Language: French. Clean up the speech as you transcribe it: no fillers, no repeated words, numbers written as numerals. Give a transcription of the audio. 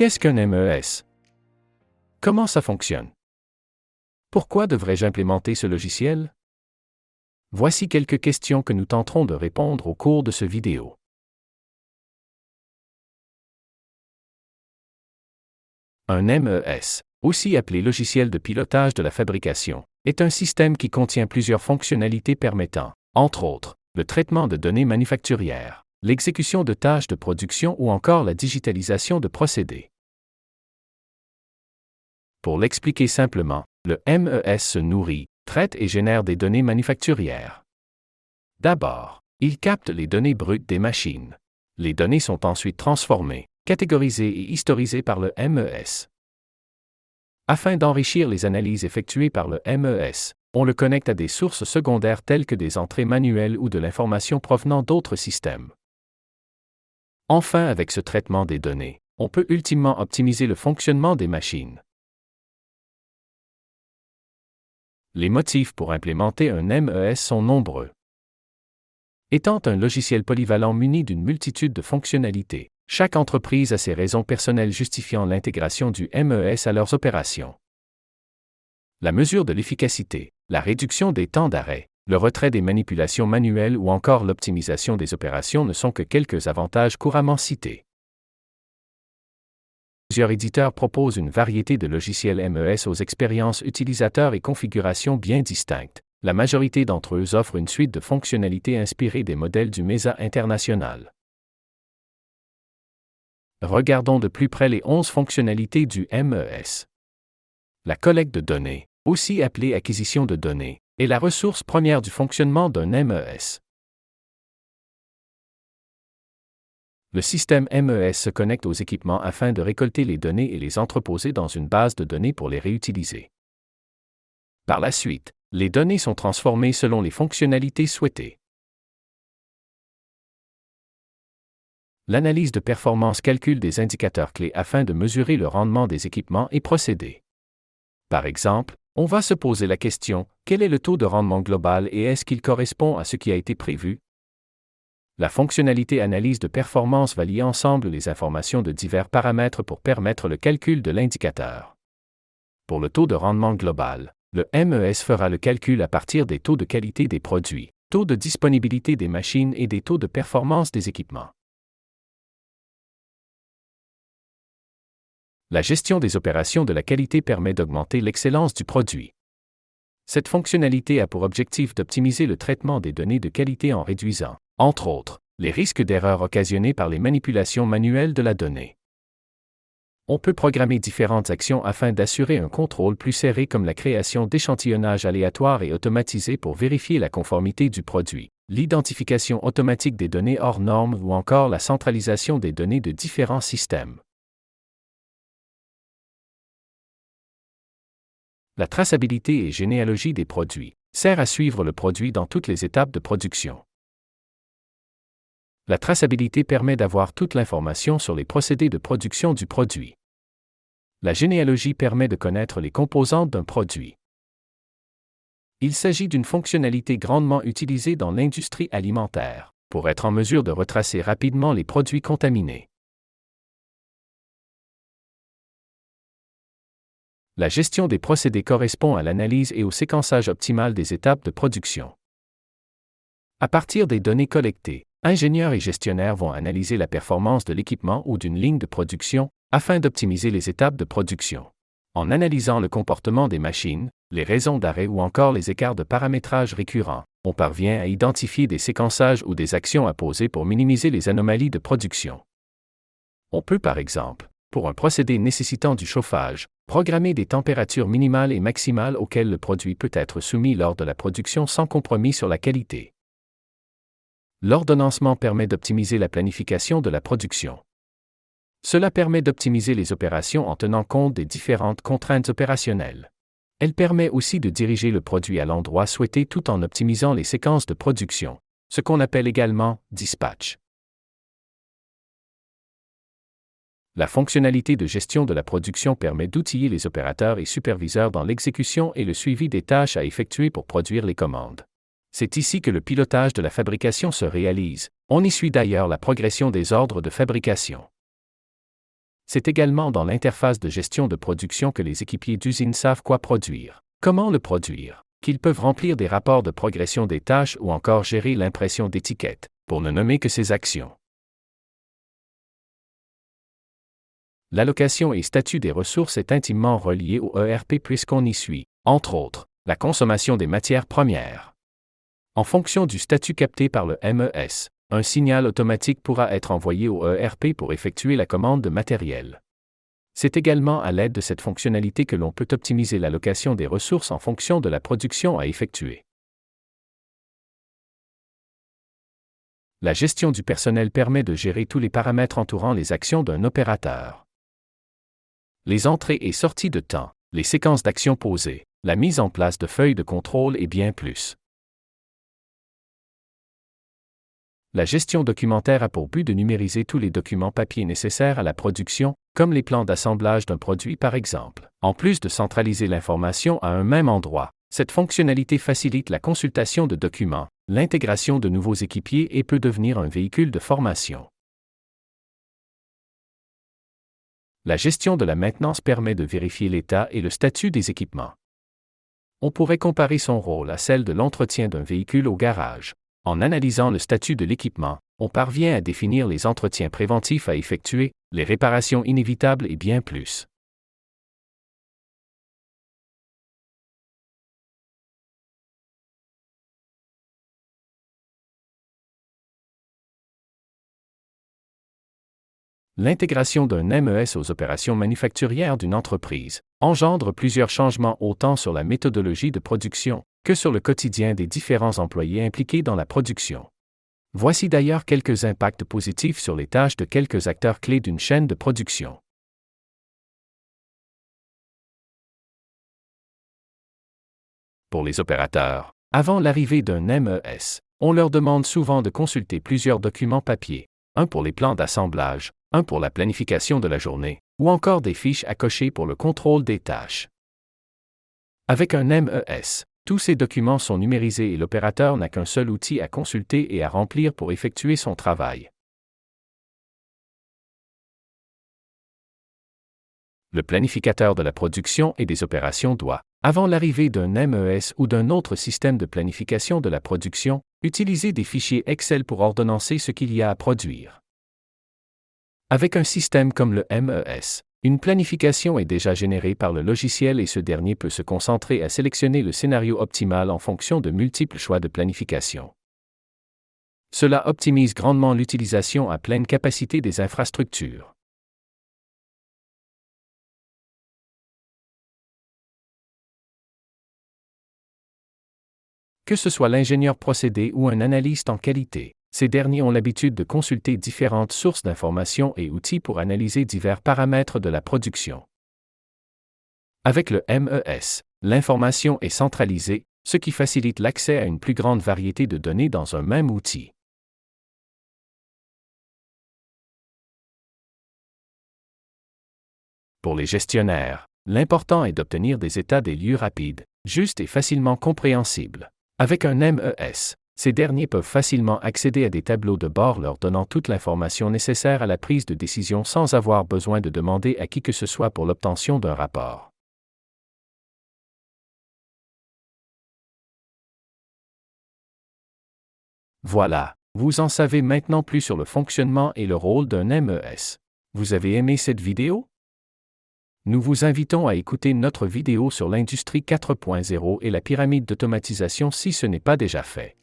Qu'est-ce qu'un MES? Comment ça fonctionne? Pourquoi devrais-je implémenter ce logiciel? Voici quelques questions que nous tenterons de répondre au cours de ce vidéo. Un MES, aussi appelé logiciel de pilotage de la fabrication, est un système qui contient plusieurs fonctionnalités permettant, entre autres, le traitement de données manufacturières, l'exécution de tâches de production ou encore la digitalisation de procédés. Pour l'expliquer simplement, le MES se nourrit, traite et génère des données manufacturières. D'abord, il capte les données brutes des machines. Les données sont ensuite transformées, catégorisées et historisées par le MES. Afin d'enrichir les analyses effectuées par le MES, on le connecte à des sources secondaires telles que des entrées manuelles ou de l'information provenant d'autres systèmes. Enfin, avec ce traitement des données, on peut ultimement optimiser le fonctionnement des machines. Les motifs pour implémenter un MES sont nombreux. Étant un logiciel polyvalent muni d'une multitude de fonctionnalités, chaque entreprise a ses raisons personnelles justifiant l'intégration du MES à leurs opérations. La mesure de l'efficacité, la réduction des temps d'arrêt, le retrait des manipulations manuelles ou encore l'optimisation des opérations ne sont que quelques avantages couramment cités. Plusieurs éditeurs proposent une variété de logiciels MES aux expériences utilisateurs et configurations bien distinctes. La majorité d'entre eux offrent une suite de fonctionnalités inspirées des modèles du MESA international. Regardons de plus près les 11 fonctionnalités du MES. La collecte de données, aussi appelée acquisition de données, est la ressource première du fonctionnement d'un MES. Le système MES se connecte aux équipements afin de récolter les données et les entreposer dans une base de données pour les réutiliser. Par la suite, les données sont transformées selon les fonctionnalités souhaitées. L'analyse de performance calcule des indicateurs clés afin de mesurer le rendement des équipements et procédés. Par exemple, on va se poser la question, quel est le taux de rendement global et est-ce qu'il correspond à ce qui a été prévu? La fonctionnalité analyse de performance va lier ensemble les informations de divers paramètres pour permettre le calcul de l'indicateur. Pour le taux de rendement global, le MES fera le calcul à partir des taux de qualité des produits, taux de disponibilité des machines et des taux de performance des équipements. La gestion des opérations de la qualité permet d'augmenter l'excellence du produit. Cette fonctionnalité a pour objectif d'optimiser le traitement des données de qualité en réduisant, entre autres, les risques d'erreurs occasionnés par les manipulations manuelles de la donnée. On peut programmer différentes actions afin d'assurer un contrôle plus serré comme la création d'échantillonnages aléatoires et automatisés pour vérifier la conformité du produit, l'identification automatique des données hors normes ou encore la centralisation des données de différents systèmes. La traçabilité et généalogie des produits sert à suivre le produit dans toutes les étapes de production. La traçabilité permet d'avoir toute l'information sur les procédés de production du produit. La généalogie permet de connaître les composantes d'un produit. Il s'agit d'une fonctionnalité grandement utilisée dans l'industrie alimentaire, pour être en mesure de retracer rapidement les produits contaminés. La gestion des procédés correspond à l'analyse et au séquençage optimal des étapes de production. À partir des données collectées, ingénieurs et gestionnaires vont analyser la performance de l'équipement ou d'une ligne de production, afin d'optimiser les étapes de production. En analysant le comportement des machines, les raisons d'arrêt ou encore les écarts de paramétrage récurrents, on parvient à identifier des séquençages ou des actions à poser pour minimiser les anomalies de production. On peut par exemple, pour un procédé nécessitant du chauffage, programmer des températures minimales et maximales auxquelles le produit peut être soumis lors de la production sans compromis sur la qualité. L'ordonnancement permet d'optimiser la planification de la production. Cela permet d'optimiser les opérations en tenant compte des différentes contraintes opérationnelles. Elle permet aussi de diriger le produit à l'endroit souhaité tout en optimisant les séquences de production, ce qu'on appelle également dispatch. La fonctionnalité de gestion de la production permet d'outiller les opérateurs et superviseurs dans l'exécution et le suivi des tâches à effectuer pour produire les commandes. C'est ici que le pilotage de la fabrication se réalise. On y suit d'ailleurs la progression des ordres de fabrication. c'est également dans l'interface de gestion de production que les équipiers d'usine savent quoi produire, comment le produire, qu'ils peuvent remplir des rapports de progression des tâches ou encore gérer l'impression d'étiquettes, pour ne nommer que ces actions. L'allocation et statut des ressources est intimement relié au ERP puisqu'on y suit, entre autres, la consommation des matières premières. En fonction du statut capté par le MES, un signal automatique pourra être envoyé au ERP pour effectuer la commande de matériel. C'est également à l'aide de cette fonctionnalité que l'on peut optimiser l'allocation des ressources en fonction de la production à effectuer. La gestion du personnel permet de gérer tous les paramètres entourant les actions d'un opérateur. Les entrées et sorties de temps, les séquences d'actions posées, la mise en place de feuilles de contrôle et bien plus. La gestion documentaire a pour but de numériser tous les documents papier nécessaires à la production, comme les plans d'assemblage d'un produit par exemple. En plus de centraliser l'information à un même endroit, cette fonctionnalité facilite la consultation de documents, l'intégration de nouveaux équipiers et peut devenir un véhicule de formation. La gestion de la maintenance permet de vérifier l'état et le statut des équipements. On pourrait comparer son rôle à celle de l'entretien d'un véhicule au garage. En analysant le statut de l'équipement, on parvient à définir les entretiens préventifs à effectuer, les réparations inévitables et bien plus. L'intégration d'un MES aux opérations manufacturières d'une entreprise engendre plusieurs changements autant sur la méthodologie de production que sur le quotidien des différents employés impliqués dans la production. Voici d'ailleurs quelques impacts positifs sur les tâches de quelques acteurs clés d'une chaîne de production. Pour les opérateurs, avant l'arrivée d'un MES, on leur demande souvent de consulter plusieurs documents papier, un pour les plans d'assemblage, un pour la planification de la journée, ou encore des fiches à cocher pour le contrôle des tâches. Avec un MES, tous ces documents sont numérisés et l'opérateur n'a qu'un seul outil à consulter et à remplir pour effectuer son travail. Le planificateur de la production et des opérations doit, avant l'arrivée d'un MES ou d'un autre système de planification de la production, utiliser des fichiers Excel pour ordonnancer ce qu'il y a à produire. Avec un système comme le MES, une planification est déjà générée par le logiciel et ce dernier peut se concentrer à sélectionner le scénario optimal en fonction de multiples choix de planification. Cela optimise grandement l'utilisation à pleine capacité des infrastructures. Que ce soit l'ingénieur procédé ou un analyste en qualité, ces derniers ont l'habitude de consulter différentes sources d'informations et outils pour analyser divers paramètres de la production. Avec le MES, l'information est centralisée, ce qui facilite l'accès à une plus grande variété de données dans un même outil. Pour les gestionnaires, l'important est d'obtenir des états des lieux rapides, justes et facilement compréhensibles. Avec un MES, ces derniers peuvent facilement accéder à des tableaux de bord leur donnant toute l'information nécessaire à la prise de décision sans avoir besoin de demander à qui que ce soit pour l'obtention d'un rapport. Voilà, vous en savez maintenant plus sur le fonctionnement et le rôle d'un MES. Vous avez aimé cette vidéo? Nous vous invitons à écouter notre vidéo sur l'industrie 4.0 et la pyramide d'automatisation si ce n'est pas déjà fait.